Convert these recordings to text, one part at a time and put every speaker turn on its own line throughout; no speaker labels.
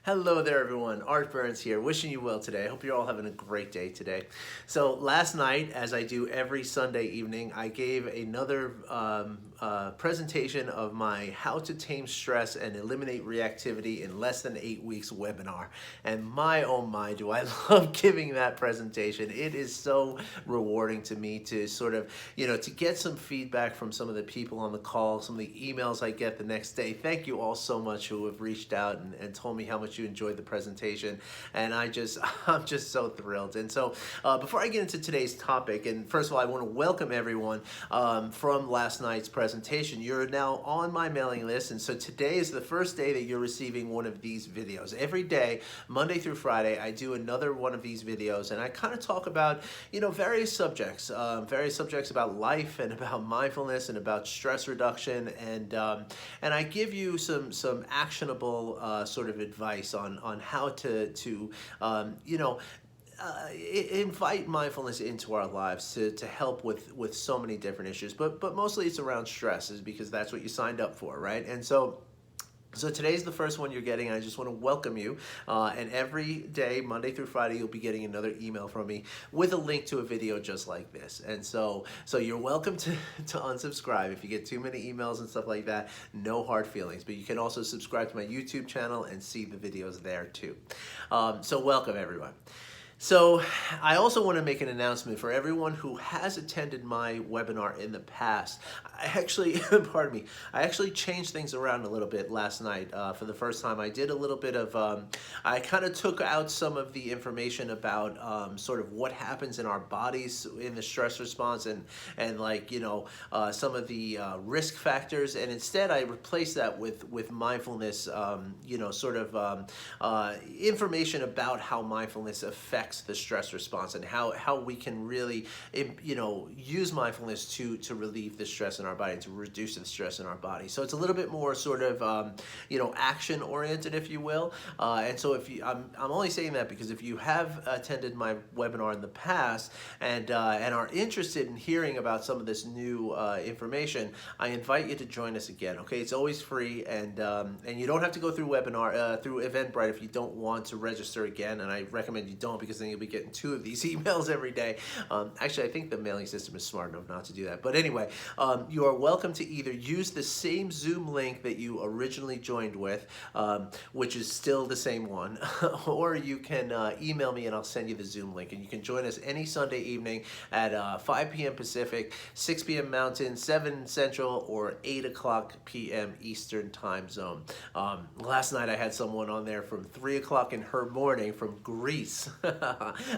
Hello there, everyone. Art Burns here, wishing you well today. I hope you're all having a great day today. So last night, as I do every Sunday evening, I gave another presentation of my How to Tame Stress and Eliminate Reactivity in Less Than 8 Weeks webinar. And my, oh my, do I love giving that presentation. It is so rewarding to me to sort of, to get some feedback from some of the people on the call, some of the emails I get the next day. Thank you all so much who have reached out and told me how much you enjoyed the presentation, and I'm just so thrilled. And so before I get into today's topic, and first of all, I want to welcome everyone from last night's presentation. You're now on my mailing list, and so today is the first day that you're receiving one of these videos. Every day, Monday through Friday, I do another one of these videos, and I kind of talk about various subjects about life and about mindfulness and about stress reduction, and I give you some actionable sort of advice on how to invite mindfulness into our lives to help with so many different issues, but mostly it's around stress, is because that's what you signed up for, right? And so today's the first one you're getting. I just want to welcome you, and every day, Monday through Friday, you'll be getting another email from me with a link to a video just like this. And so you're welcome to unsubscribe if you get too many emails and stuff like that. No hard feelings, but you can also subscribe to my YouTube channel and see the videos there too. So welcome, everyone. So I also want to make an announcement for everyone who has attended my webinar in the past. I actually, pardon me, I actually changed things around a little bit last night for the first time. I did a little bit of, I kind of took out some of the information about sort of what happens in our bodies in the stress response and like, some of the risk factors. And instead I replaced that with mindfulness, information about how mindfulness affects the stress response and how we can really use mindfulness to relieve the stress in our body and to reduce the stress in our body. So it's a little bit more sort of action oriented, if you will. And so if you, I'm only saying that because if you have attended my webinar in the past and are interested in hearing about some of this new information, I invite you to join us again. Okay, it's always free, and you don't have to go through through Eventbrite if you don't want to register again. And I recommend you don't, because then you'll be getting 2 of these emails every day. Actually, I think the mailing system is smart enough not to do that. But anyway, you are welcome to either use the same Zoom link that you originally joined with, which is still the same one, or you can email me and I'll send you the Zoom link. And you can join us any Sunday evening at 5 p.m. Pacific, 6 p.m. Mountain, 7 Central, or 8 o'clock p.m. Eastern time zone. Last night I had someone on there from 3 o'clock in her morning from Greece.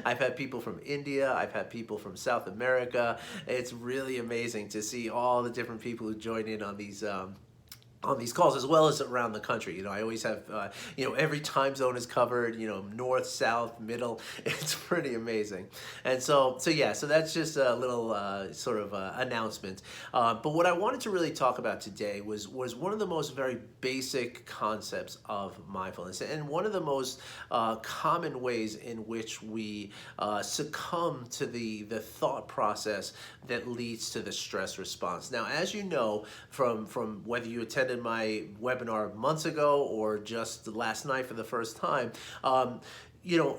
I've had people from India, I've had people from South America. It's really amazing to see all the different people who join in on these calls, as well as around the country. I always have, every time zone is covered, north, south, middle. It's pretty amazing. And so that's just a little announcement. But what I wanted to really talk about today was one of the most very basic concepts of mindfulness, and one of the most common ways in which we succumb to the thought process that leads to the stress response. Now, as you know, from whether you attended my webinar months ago or just last night for the first time,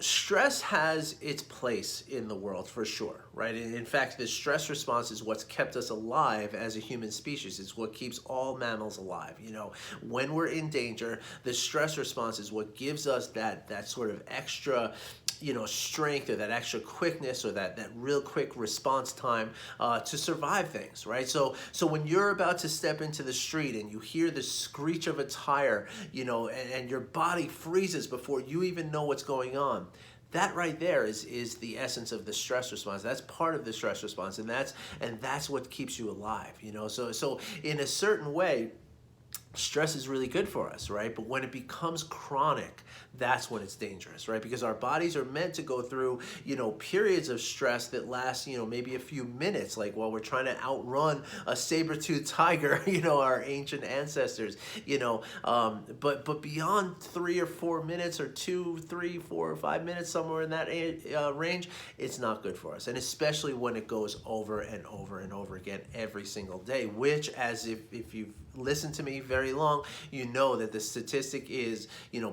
stress has its place in the world for sure, right? And in fact, the stress response is what's kept us alive as a human species. It's what keeps all mammals alive. When we're in danger, the stress response is what gives us that sort of extra strength, or that extra quickness, or that real quick response time to survive things, right? So when you're about to step into the street and you hear the screech of a tire, and your body freezes before you even know what's going on, that right there is the essence of the stress response. That's part of the stress response, and that's what keeps you alive. So in a certain way, stress is really good for us, right? But when it becomes chronic, that's when it's dangerous, right? Because our bodies are meant to go through, periods of stress that last, maybe a few minutes, like while we're trying to outrun a saber-toothed tiger, our ancient ancestors, but beyond 3 or 4 minutes, or 2, 3, 4, or 5 minutes, somewhere in that range, it's not good for us. And especially when it goes over and over and over again every single day, which, as if you've listened to me very long, you know that the statistic is,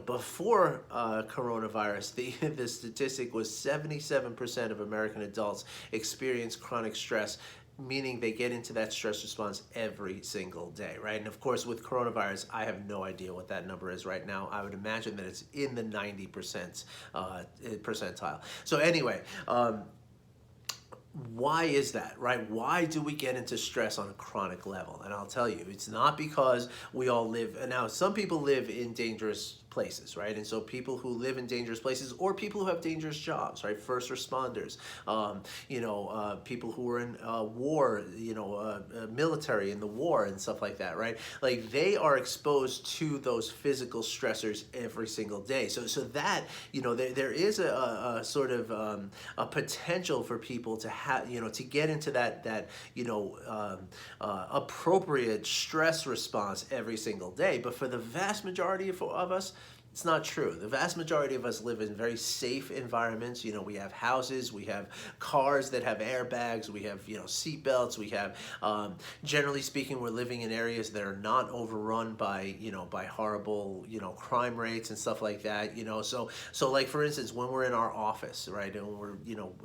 before coronavirus, the statistic was 77% of American adults experience chronic stress, meaning they get into that stress response every single day, right? And of course, with coronavirus, I have no idea what that number is right now. I would imagine that it's in the 90% percentile. So anyway, why is that, right? Why do we get into stress on a chronic level? And I'll tell you, it's not because we all live, and now some people live in dangerous places, right? And so people who live in dangerous places, or people who have dangerous jobs, right? First responders, people who are in war, military in the war and stuff like that, right? Like they are exposed to those physical stressors every single day. So that, there is a sort of a potential for people to have, to get into that appropriate stress response every single day. But for the vast majority of us, it's not true. The vast majority of us live in very safe environments. We have houses, we have cars that have airbags, we have, seat belts, we have, generally speaking, we're living in areas that are not overrun by, by horrible, crime rates and stuff like that, So like, for instance, when we're in our office, right, and we're,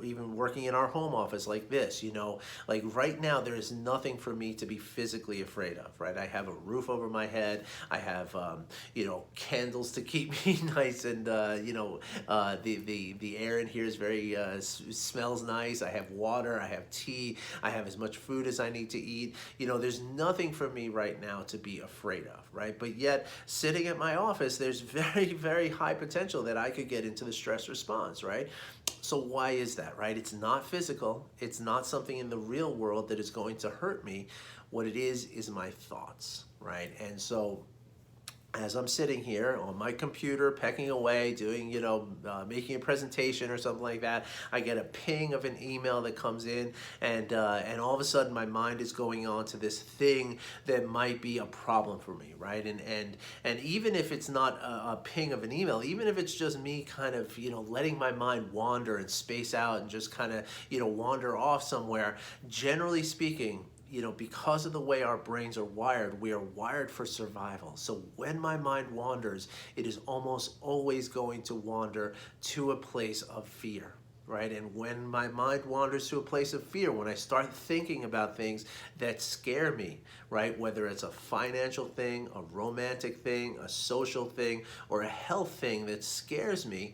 even working in our home office like this, like right now, there is nothing for me to be physically afraid of, right? I have a roof over my head. I have, candles to keep me nice, and the air in here is very smells nice. I have water, I have tea, I have as much food as I need to eat. There's nothing for me right now to be afraid of, right? But yet, sitting at my office, there's very, very high potential that I could get into the stress response, right? So why is that, right? It's not physical. It's not something in the real world that is going to hurt me. What it is my thoughts, right? And so as I'm sitting here on my computer, pecking away, doing, making a presentation or something like that, I get a ping of an email that comes in, and all of a sudden my mind is going on to this thing that might be a problem for me, right? And even if it's not a ping of an email, even if it's just me kind of, letting my mind wander and space out and just kind of, wander off somewhere, generally speaking, because of the way our brains are wired, we are wired for survival. So when my mind wanders, it is almost always going to wander to a place of fear, right? And when my mind wanders to a place of fear, when I start thinking about things that scare me, right? Whether it's a financial thing, a romantic thing, a social thing, or a health thing that scares me,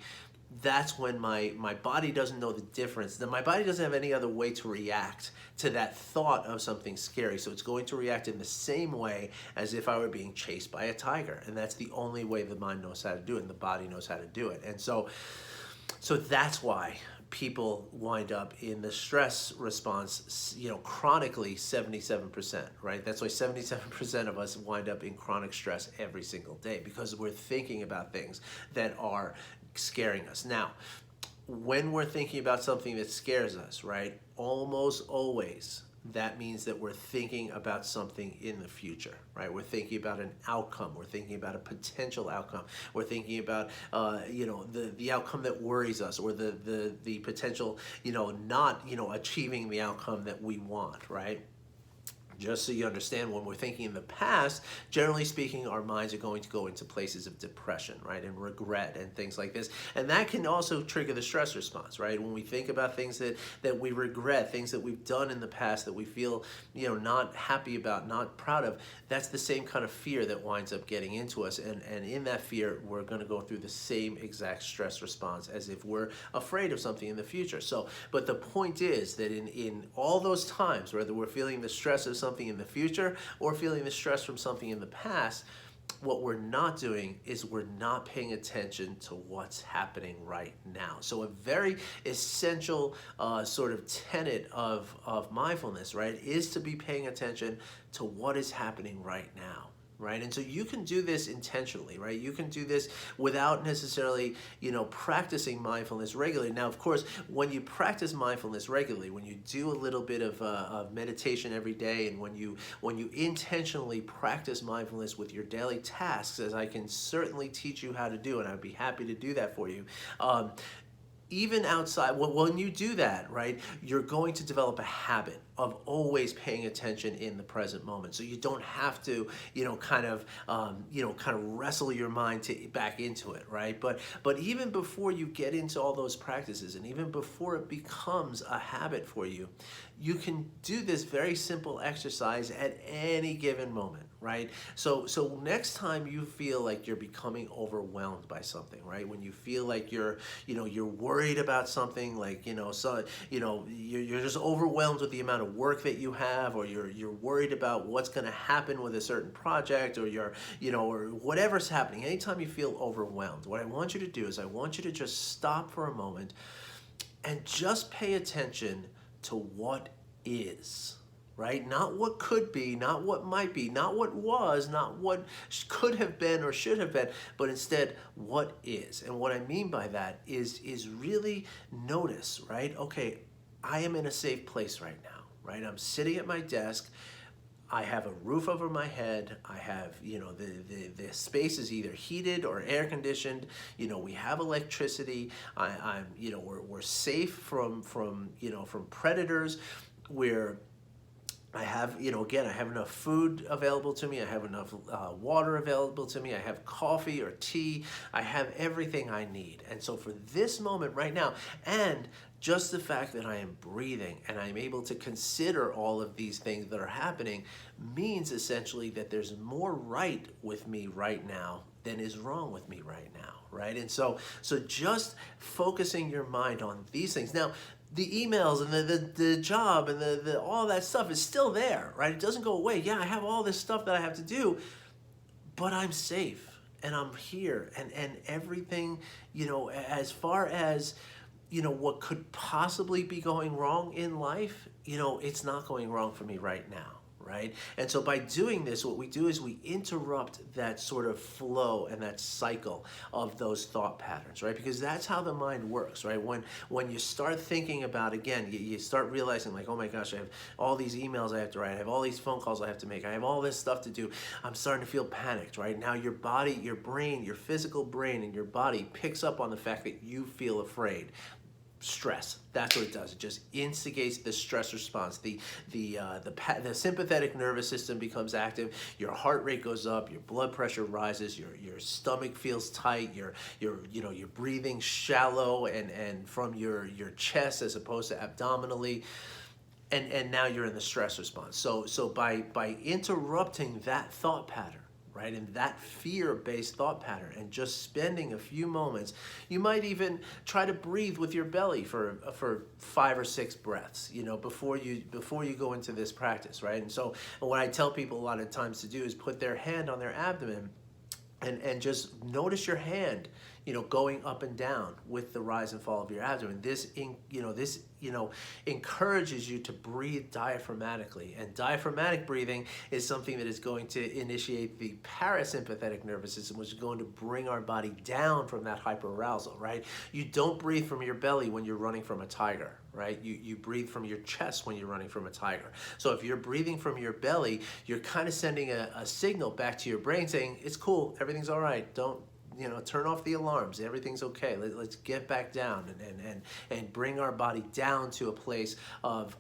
that's when my body doesn't know the difference. Then my body doesn't have any other way to react to that thought of something scary. So it's going to react in the same way as if I were being chased by a tiger. And that's the only way the mind knows how to do it, and the body knows how to do it. And so that's why people wind up in the stress response, chronically 77%, right? That's why 77% of us wind up in chronic stress every single day, because we're thinking about things that are scaring us. Now, when we're thinking about something that scares us, right, almost always that means that we're thinking about something in the future, right? We're thinking about an outcome. We're thinking about a potential outcome. We're thinking about, the outcome that worries us, or the potential, not, achieving the outcome that we want, right? Just so you understand, when we're thinking in the past, generally speaking, our minds are going to go into places of depression, right, and regret and things like this. And that can also trigger the stress response, right? When we think about things that we regret, things that we've done in the past that we feel, not happy about, not proud of, that's the same kind of fear that winds up getting into us. And in that fear, we're going to go through the same exact stress response as if we're afraid of something in the future. So, but the point is that in all those times, whether we're feeling the stress of something in the future or feeling the stress from something in the past, what we're not doing is we're not paying attention to what's happening right now. So a very essential sort of tenet of mindfulness, right, is to be paying attention to what is happening right now. Right? And so you can do this intentionally, right? You can do this without necessarily, practicing mindfulness regularly. Now, of course, when you practice mindfulness regularly, when you do a little bit of meditation every day, and when you intentionally practice mindfulness with your daily tasks, as I can certainly teach you how to do, and I'd be happy to do that for you, even outside, when you do that, right, you're going to develop a habit of always paying attention in the present moment. So you don't have to, kind of wrestle your mind back into it, right? But even before you get into all those practices, and even before it becomes a habit for you, you can do this very simple exercise at any given moment, right? So next time you feel like you're becoming overwhelmed by something, right? When you feel like you're worried about something, like, you're just overwhelmed with the amount of work that you have, or you're worried about what's going to happen with a certain project, or or whatever's happening. Anytime you feel overwhelmed, what I want you to do is I want you to just stop for a moment and just pay attention to what is, right? Not what could be, not what might be, not what was, not what could have been or should have been, but instead what is. And what I mean by that is really notice, right? Okay, I am in a safe place right now, right? I'm sitting at my desk. I have a roof over my head. I have, the space is either heated or air conditioned. We have electricity. We're safe from predators. I have, again, I have enough food available to me. I have enough water available to me. I have coffee or tea. I have everything I need. And so for this moment right now, and just the fact that I am breathing and I'm able to consider all of these things that are happening means essentially that there's more right with me right now than is wrong with me right now, right? And so just focusing your mind on these things. Now, the emails and the job and the all that stuff is still there, right? It doesn't go away. Yeah, I have all this stuff that I have to do, but I'm safe and I'm here, and everything, as far as what could possibly be going wrong in life, it's not going wrong for me right now, right? And so by doing this, what we do is we interrupt that sort of flow and that cycle of those thought patterns, right? Because that's how the mind works, right? When you start thinking about, again, you start realizing like, oh my gosh, I have all these emails I have to write, I have all these phone calls I have to make, I have all this stuff to do, I'm starting to feel panicked, right? Now your body, your brain, your physical brain and your body picks up on the fact that you feel afraid. Stress, that's what it does. It just instigates the stress response. The sympathetic nervous system becomes active. Your heart rate goes up. Your blood pressure rises. Your stomach feels tight. You're breathing shallow and from your chest as opposed to abdominally. And now you're in the stress response. So by interrupting that thought pattern, right, and that fear-based thought pattern, and just spending a few moments, you might even try to breathe with your belly for 5 or 6 breaths, before you go into this practice, right? And so what I tell people a lot of times to do is put their hand on their abdomen and just notice your hand, going up and down with the rise and fall of your abdomen. This encourages you to breathe diaphragmatically. And diaphragmatic breathing is something that is going to initiate the parasympathetic nervous system, which is going to bring our body down from that hyperarousal, right? You don't breathe from your belly when you're running from a tiger, right? You breathe from your chest when you're running from a tiger. So if you're breathing from your belly, you're kind of sending a signal back to your brain saying, it's cool, everything's all right, don't, turn off the alarms. Everything's okay. Let's get back down and bring our body down to a place of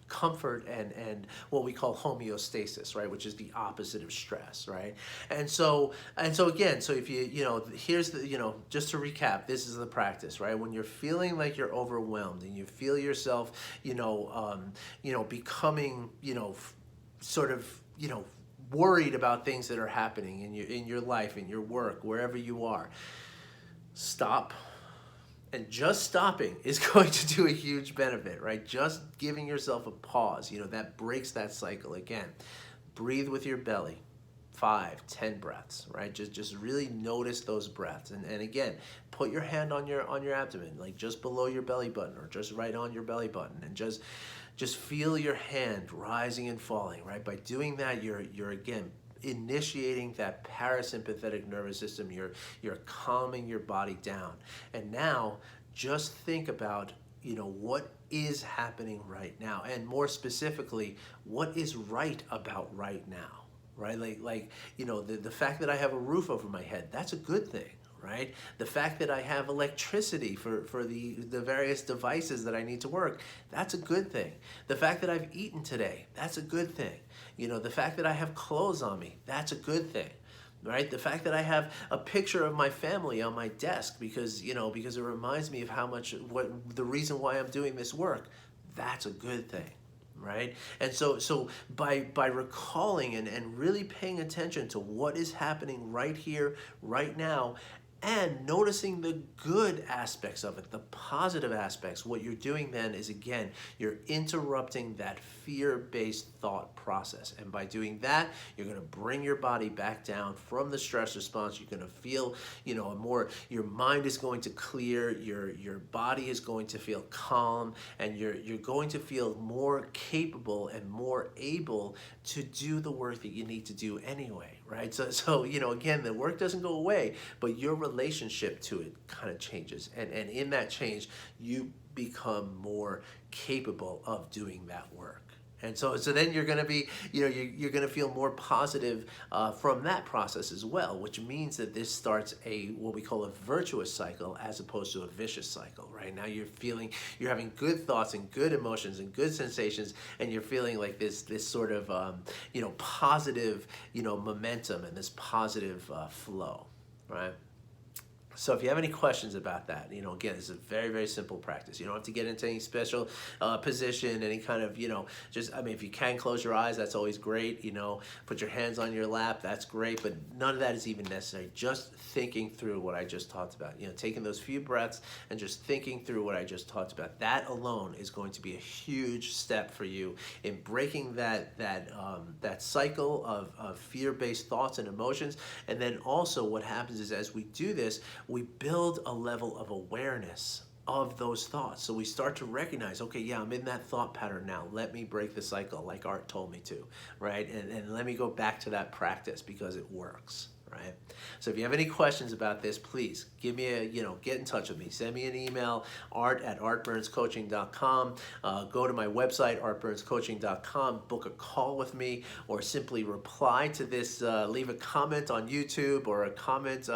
comfort and what we call homeostasis, right? Which is the opposite of stress, right? And so again, so if here's the, just to recap, this is the practice, right? When you're feeling like you're overwhelmed and you feel yourself, becoming, sort of, worried about things that are happening in your life, in your work, wherever you are, stop. And just stopping is going to do a huge benefit, right? Just giving yourself a pause, that breaks that cycle. Again, breathe with your belly, 5, 10 breaths, right? Just really notice those breaths. And again, put your hand on your abdomen, like just below your belly button or just right on your belly button, and just feel your hand rising and falling, right? By doing that, you're again initiating that parasympathetic nervous system. You're calming your body down. And now just think about, what is happening right now, and more specifically, what is right about right now, right? Like the fact that I have a roof over my head, that's a good thing, right? The fact that I have electricity for the various devices that I need to work, that's a good thing. The fact that I've eaten today, that's a good thing. The fact that I have clothes on me, that's a good thing. Right? The fact that I have a picture of my family on my desk because it reminds me of what the reason why I'm doing this work, that's a good thing. Right? And so by recalling and really paying attention to what is happening right here, right now, and noticing the good aspects of it, the positive aspects, what you're doing then is, again, you're interrupting that fear-based thought process. And by doing that, you're going to bring your body back down from the stress response. You're going to feel, your mind is going to clear, your body is going to feel calm, and you're going to feel more capable and more able to do the work that you need to do anyway, right? So again, the work doesn't go away, but your relationship to it kind of changes. And in that change, you become more capable of doing that work. And so then you're going to be, you're going to feel more positive from that process as well, which means that this starts what we call a virtuous cycle as opposed to a vicious cycle, right? Now you're having good thoughts and good emotions and good sensations, and you're feeling like this sort of, positive, momentum and this positive flow, right? So if you have any questions about that, again, it's a very, very simple practice. You don't have to get into any special position, any kind of, if you can close your eyes, that's always great. Put your hands on your lap, that's great, but none of that is even necessary. Just thinking through what I just talked about, taking those few breaths and just thinking through what I just talked about, that alone is going to be a huge step for you in breaking that cycle of fear-based thoughts and emotions. And then also what happens is, as we do this, we build a level of awareness of those thoughts. So we start to recognize, okay, yeah, I'm in that thought pattern now. Let me break the cycle like Art told me to, right? And let me go back to that practice because it works, right? So if you have any questions about this, please give me get in touch with me. Send me an email, art@artburnscoaching.com. Go to my website, artburnscoaching.com, book a call with me, or simply reply to this, leave a comment on YouTube or a comment,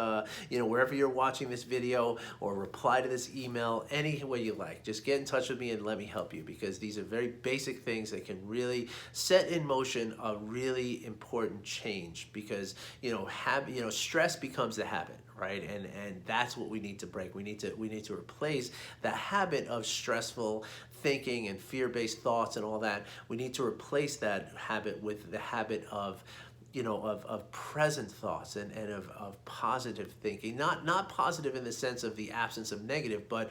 wherever you're watching this video, or reply to this email any way you like. Just get in touch with me and let me help you, because these are very basic things that can really set in motion a really important change, because, stress becomes the habit, right? And that's what we need to break. We need to replace the habit of stressful thinking and fear-based thoughts and all that. We need to replace that habit with the habit of present thoughts and of positive thinking. Not positive in the sense of the absence of negative, but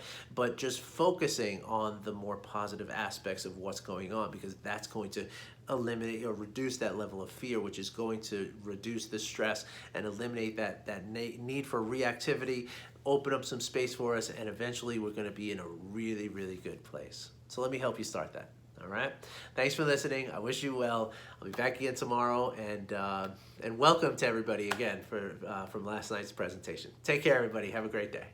just focusing on the more positive aspects of what's going on, because that's going to eliminate or reduce that level of fear, which is going to reduce the stress and eliminate that need for reactivity, open up some space for us, and eventually we're going to be in a really, really good place. So let me help you start that. All right. Thanks for listening. I wish you well. I'll be back again tomorrow, and welcome to everybody again from last night's presentation. Take care, everybody. Have a great day.